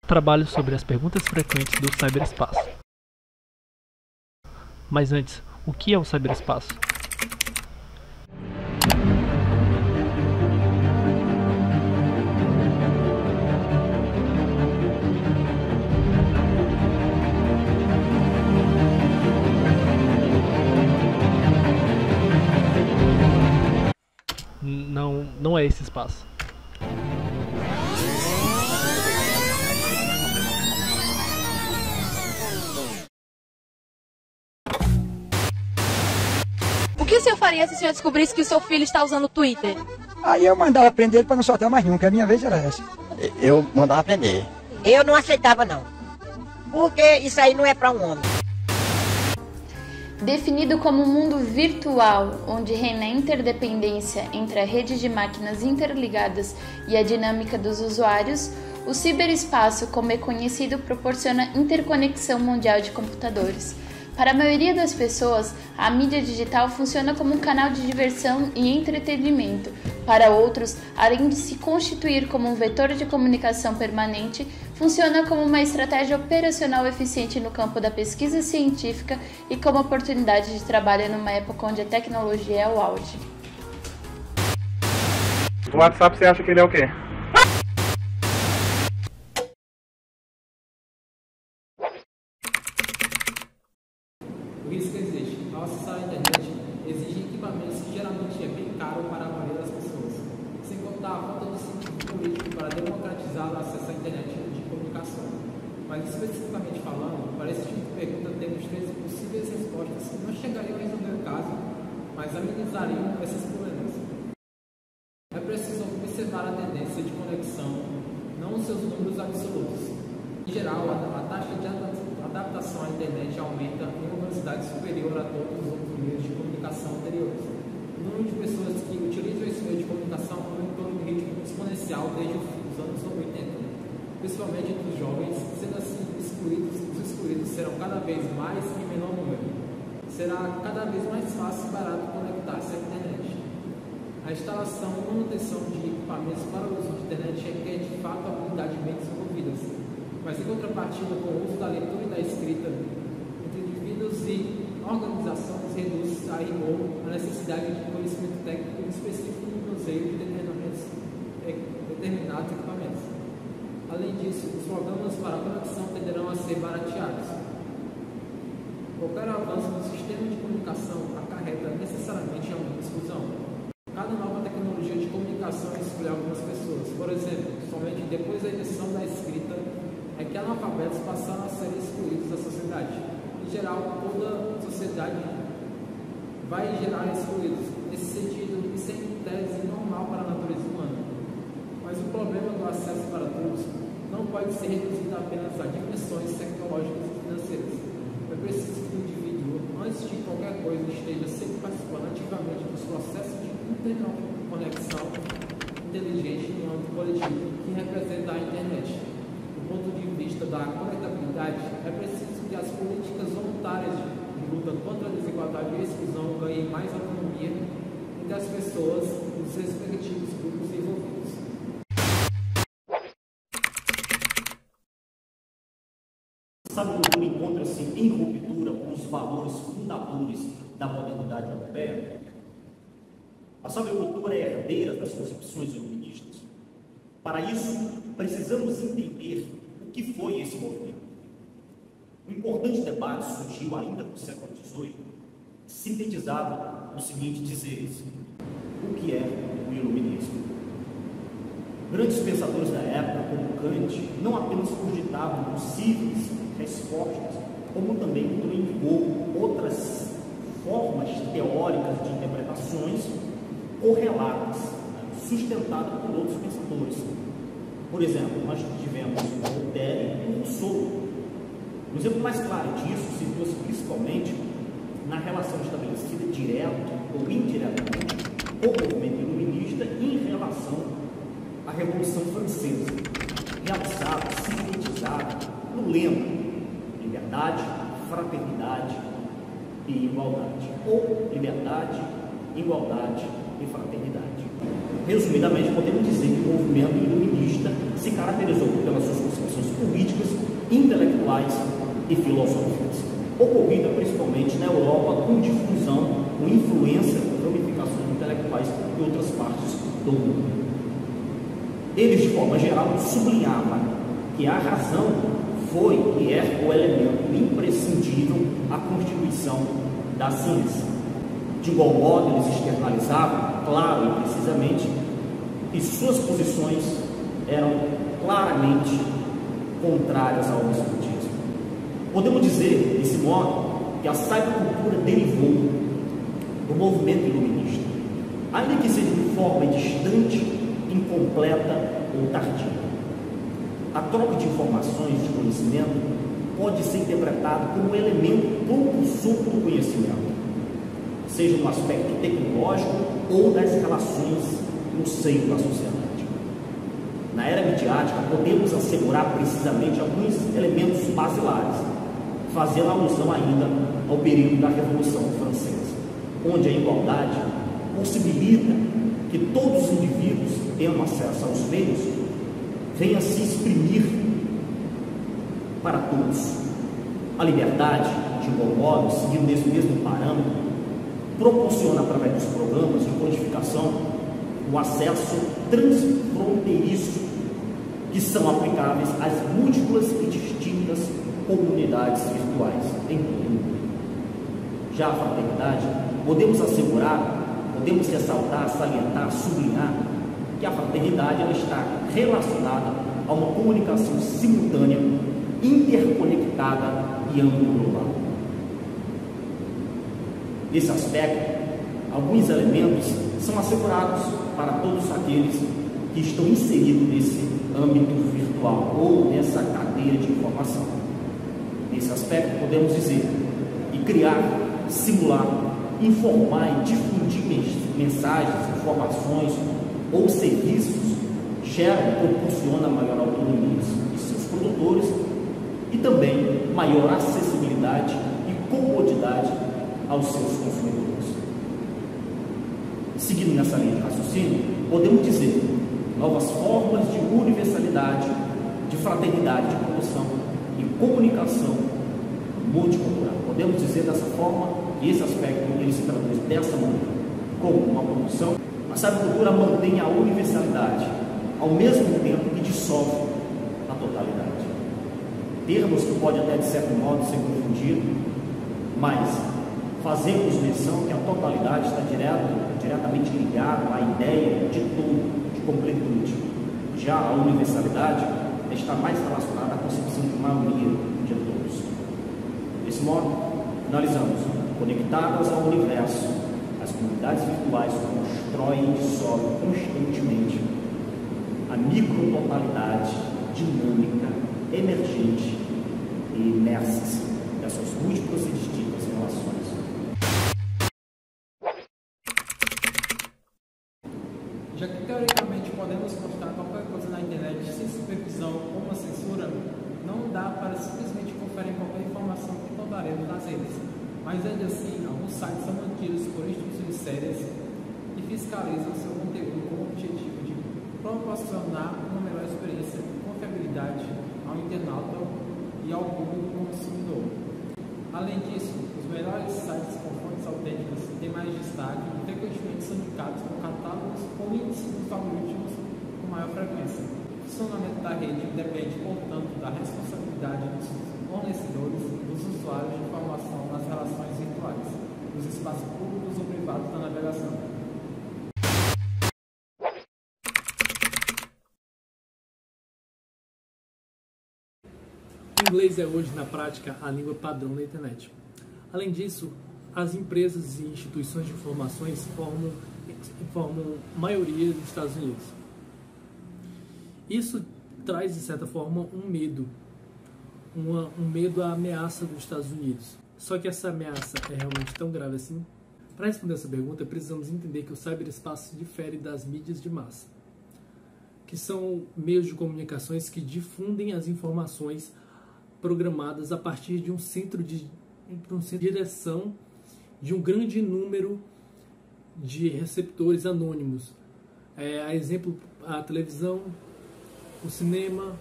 Trabalho sobre as perguntas frequentes do cyberespaço. Mas antes, o que é o cyberespaço? Não é esse espaço. O que o senhor faria se o senhor descobrisse que o seu filho está usando o Twitter? Aí eu mandava prender ele para não soltar mais nenhum, que a minha vez era essa. Eu mandava prender. Eu não aceitava não, porque isso aí não é para um homem. Definido como um mundo virtual, onde reina a interdependência entre a rede de máquinas interligadas e a dinâmica dos usuários, o ciberespaço, como é conhecido, proporciona interconexão mundial de computadores. Para a maioria das pessoas, a mídia digital funciona como um canal de diversão e entretenimento. Para outros, além de se constituir como um vetor de comunicação permanente, funciona como uma estratégia operacional eficiente no campo da pesquisa científica e como oportunidade de trabalho numa época onde a tecnologia é o auge. O WhatsApp, você acha que ele é o quê? O risco existe. Ao acessar a internet, exige equipamentos que geralmente é bem caro para a maioria das pessoas, sem contar a falta de sentido político para democratizar o acesso à internet de comunicação. Mas especificamente falando, para esse tipo de pergunta temos três possíveis respostas que não chegariam a resolver o caso, mas amenizariam esses problemas. É preciso observar a tendência de conexão, não os seus números absolutos. Em geral, a taxa de adaptação à internet aumenta em uma velocidade superior a todos os outros meios de comunicação anteriores. O número de pessoas que utilizam esse meio de comunicação aumentou em ritmo exponencial desde os anos 80, principalmente entre os jovens, sendo assim os excluídos serão cada vez mais em menor número. Será cada vez mais fácil e barato conectar-se à internet. A instalação e manutenção de equipamentos para o uso de internet requer de fato habilidades bem desenvolvidas, mas em contrapartida com o uso da leitura e da escrita entre indivíduos e organizações reduz a rigor a necessidade de conhecimento técnico específico no manuseio de determinados equipamentos. Além disso, os programas para a conexão tenderão a ser barateados. Qualquer avanço no sistema de comunicação acarreta necessariamente a uma exclusão. Cada nova tecnologia de comunicação exclui algumas pessoas. Por exemplo, somente depois da invenção da escrita é que analfabetos passaram a ser excluídos da sociedade. Em geral, toda sociedade vai gerar excluídos. Nesse sentido, isso é em tese normal para a natureza humana. Mas o problema do acesso para todos não pode ser reduzido apenas a dimensões tecnológicas e financeiras. É preciso que o indivíduo, antes de qualquer coisa, esteja sempre participando ativamente dos processos de interconexão inteligente no âmbito coletivo que representa a internet. Do ponto de vista da conectabilidade, é preciso que as políticas voluntárias de luta contra a desigualdade e a exclusão ganhem mais autonomia entre as pessoas e os respectivos grupos envolvidos. Essa cultura encontra-se em ruptura com os valores fundadores da modernidade europeia. A sabedocultura é herdeira das concepções iluministas. Para isso, precisamos entender o que foi esse movimento. Um importante debate surgiu ainda no século XVIII, sintetizado nos seguintes dizeres: o que é o iluminismo? Grandes pensadores da época, como Kant, não apenas cogitavam possíveis respostas, como também entrou em jogo outras formas teóricas de interpretações correlatas, sustentadas por outros pensadores. Por exemplo, nós tivemos Voltaire e Rousseau. O exemplo mais claro disso se trouxe principalmente na relação estabelecida direta ou indiretamente com o movimento iluminista em relação à Revolução Francesa, realizada, sintetizada no lema liberdade, fraternidade e igualdade, ou liberdade, igualdade e fraternidade. Resumidamente, podemos dizer que o movimento iluminista se caracterizou pelas suas concepções políticas, intelectuais e filosóficas, ocorrida principalmente na Europa com difusão, com influência das ramificações intelectuais em outras partes do mundo. Eles, de forma geral, sublinhavam que a razão foi e é o elemento imprescindível à constituição da ciência. De igual modo, eles externalizavam, claro e precisamente, que suas posições eram claramente contrárias ao espiritismo. Podemos dizer, desse modo, que a cybercultura derivou do movimento iluminista, ainda que seja de forma distante, incompleta ou tardia. A troca de informações, de conhecimento, pode ser interpretada como um elemento propulsor do conhecimento, seja no aspecto tecnológico ou das relações no seio da sociedade. Na era midiática, podemos assegurar precisamente alguns elementos basilares, fazendo alusão ainda ao período da Revolução Francesa, onde a igualdade possibilita que todos os indivíduos, tendo acesso aos meios, venham a se exprimir para todos. A liberdade, de igual modo, seguindo esse mesmo parâmetro, proporciona, através dos programas de codificação, o acesso transfronteiriço que são aplicáveis às múltiplas e distintas comunidades virtuais em todo o mundo. Já a fraternidade, podemos assegurar, podemos ressaltar, salientar, sublinhar que a fraternidade ela está relacionada a uma comunicação simultânea, interconectada e âmbito global. Nesse aspecto, alguns elementos são assegurados para todos aqueles que estão inseridos nesse âmbito virtual ou nessa cadeia de informação. Nesse aspecto, podemos dizer que criar, simular, informar e difundir mensagens, informações ou serviços gera e proporciona maior autonomia de seus produtores e também maior acessibilidade e comodidade aos seus consumidores. Seguindo nessa linha de raciocínio, podemos dizer novas formas de universalidade, de fraternidade, de promoção e comunicação multicultural. Podemos dizer dessa forma que esse aspecto ele se traduz dessa maneira, como uma produção. A cybercultura mantém a universalidade, ao mesmo tempo que dissolve a totalidade. Termos que podem até de certo modo ser confundidos, mas fazemos menção que a totalidade está diretamente ligada à ideia de todo, de completude. Já a universalidade está mais relacionada à concepção de maioria de todos. Desse modo, finalizamos. Conectadas ao universo, as comunidades virtuais constroem e dissolvem constantemente a micrototalidade dinâmica, emergente e imersa dessas múltiplas e distintas relações. Já que teoricamente podemos postar qualquer coisa na internet sem supervisão ou uma censura, não dá para simplesmente conferir qualquer informação que encontraremos nas redes. Mas ainda assim, alguns sites são mantidos por instituições sérias e fiscalizam seu conteúdo com o objetivo de proporcionar uma melhor experiência de confiabilidade ao internauta e ao público consumidor. Além disso, os melhores sites com fontes autênticas têm mais destaque e frequentemente são indicados com catálogos ou índices dos algoritmos com maior frequência. O funcionamento da rede depende, portanto, da responsabilidade dos fornecedores e dos usuários de informação nas relações virtuais, nos espaços públicos ou privados da navegação. O inglês é hoje, na prática, a língua padrão da internet. Além disso, as empresas e instituições de informações formam maioria dos Estados Unidos. Isso traz, de certa forma, um medo à ameaça dos Estados Unidos. Só que essa ameaça é realmente tão grave assim? Para responder essa pergunta, precisamos entender que o cyberespaço difere das mídias de massa, que são meios de comunicações que difundem as informações programadas a partir de um centro de direção de um grande número de receptores anônimos. A exemplo, a televisão, o cinema,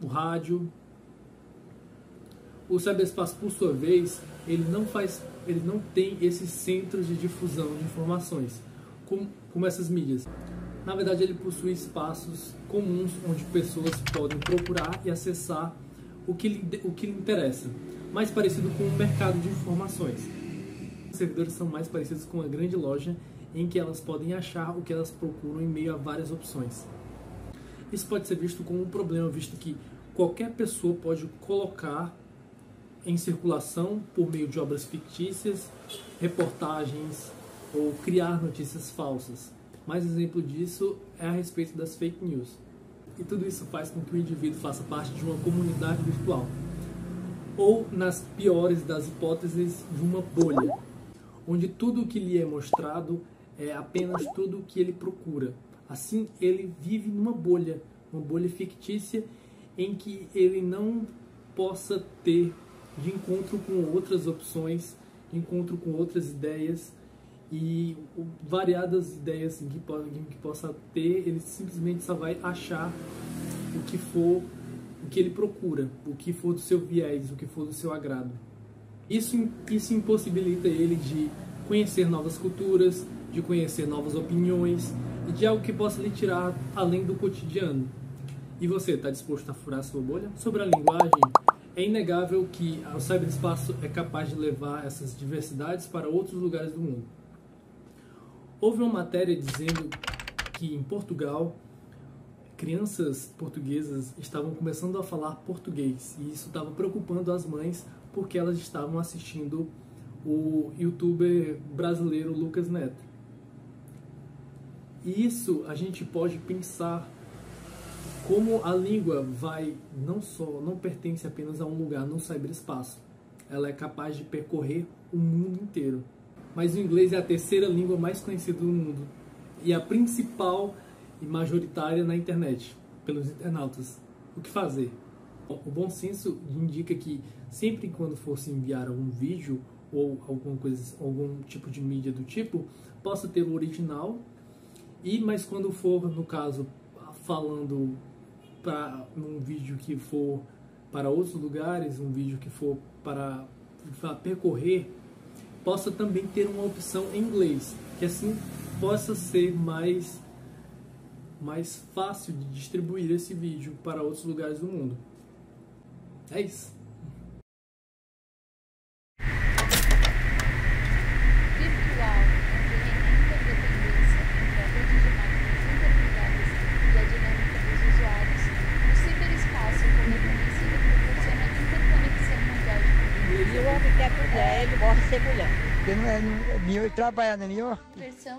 o rádio. O cyberespaço, por sua vez, ele não tem esses centros de difusão de informações, como essas mídias. Na verdade, ele possui espaços comuns onde pessoas podem procurar e acessar o que lhe interessa, mais parecido com o mercado de informações. Os servidores são mais parecidos com uma grande loja em que elas podem achar o que elas procuram em meio a várias opções. Isso pode ser visto como um problema, visto que qualquer pessoa pode colocar em circulação, por meio de obras fictícias, reportagens ou criar notícias falsas. Mais exemplo disso é a respeito das fake news. E tudo isso faz com que o indivíduo faça parte de uma comunidade virtual, ou, nas piores das hipóteses, de uma bolha, onde tudo o que lhe é mostrado é apenas tudo o que ele procura. Assim, ele vive numa bolha fictícia em que ele não possa ter de encontro com outras opções, de encontro com outras ideias e variadas ideias em que possa ter, ele simplesmente só vai achar o que ele procura, o que for do seu viés, o que for do seu agrado. Isso impossibilita ele de conhecer novas culturas, de conhecer novas opiniões e de algo que possa lhe tirar além do cotidiano. E você, está disposto a furar sua bolha? Sobre a linguagem, é inegável que o cyberespaço é capaz de levar essas diversidades para outros lugares do mundo. Houve uma matéria dizendo que em Portugal, crianças portuguesas estavam começando a falar português e isso estava preocupando as mães porque elas estavam assistindo o youtuber brasileiro Lucas Neto. E isso a gente pode pensar como a língua não pertence apenas a um lugar no cyberespaço. Ela é capaz de percorrer o mundo inteiro. Mas o inglês é a terceira língua mais conhecida do mundo e a principal e majoritária na internet, pelos internautas. O que fazer? O bom senso indica que sempre quando for se enviar algum vídeo ou algum tipo de mídia do tipo, possa ter o original, mas quando for, no caso, falando num vídeo que for para outros lugares, um vídeo que for para percorrer, possa também ter uma opção em inglês, que assim possa ser mais fácil de distribuir esse vídeo para outros lugares do mundo. É isso. Virtual, onde reina a interdependência entre a rede de máquinas interligadas e a dinâmica dos usuários, o ciberespaço, como é conhecido, proporciona interconexão mundial de E o homem quer mulher, ele morre sem mulher. Porque não é trabalhar, não é? versão